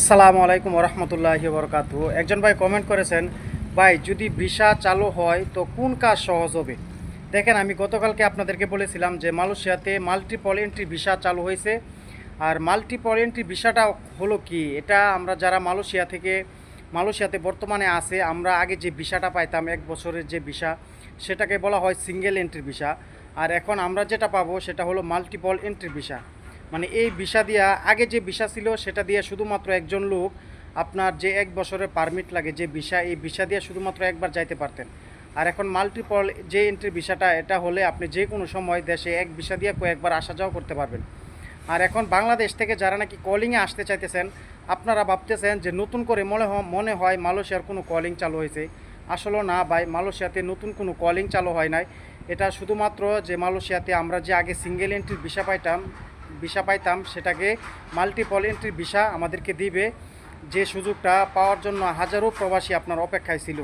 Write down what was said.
আসসালামু আলাইকুম রহমতুল্লাহি বরকাতু। একজন ভাই কমেন্ট করেছেন, ভাই যদি ভিসা চালু হয় তো কোন কাজ সহজ হবে? দেখেন, আমি গতকালকে আপনাদেরকে বলেছিলাম যে মালয়েশিয়াতে মাল্টিপল এন্ট্রি ভিসা চালু হয়েছে। আর মাল্টিপল এন্ট্রি ভিসাটা হলো কি, এটা আমরা যারা মালয়েশিয়াতে বর্তমানে আছে, আমরা আগে যে ভিসাটা পাইতাম 1 বছরের যে ভিসা, সেটাকে বলা হয় সিঙ্গেল এন্ট্রি ভিসা। আর এখন আমরা যেটা পাবো সেটা হলো মাল্টিপল এন্ট্রি ভিসা। মানে এই ভিসা দিয়া, আগে যে ভিসা ছিল সেটা দিয়ে শুধুমাত্র একজন লোক, আপনার যে 1 বছরের পারমিট লাগে যে ভিসা, এই ভিসা দিয়ে শুধুমাত্র একবার যাইতে পারতেন। আর এখন মাল্টিপল যে এন্ট্রি ভিসাটা, এটা হলে আপনি যে কোনো সময় দেশে এক ভিসা দিয়ে কয়েকবার আসা যাওয়া করতে পারবেন। আর এখন বাংলাদেশ থেকে যারা নাকি কলিংয়ে আসতে চাইতেছেন, আপনারা ভাবতেছেন যে নতুন করে মনে হয় মালয়েশিয়ার কোনো কলিং চালু হয়েছে। আসলে না ভাই, মালয়েশিয়াতে নতুন কোনো কলিং চালু হয় নাই। এটা শুধুমাত্র যে মালয়েশিয়াতে আমরা যে আগে সিঙ্গেল এন্ট্রির ভিসা পাইতাম সেটাকে মাল্টিপল এন্ট্রি ভিসা আমাদেরকে দিবে। যে সুযোগটা পাওয়ার জন্য হাজারো প্রবাসী আপনার অপেক্ষায় ছিল।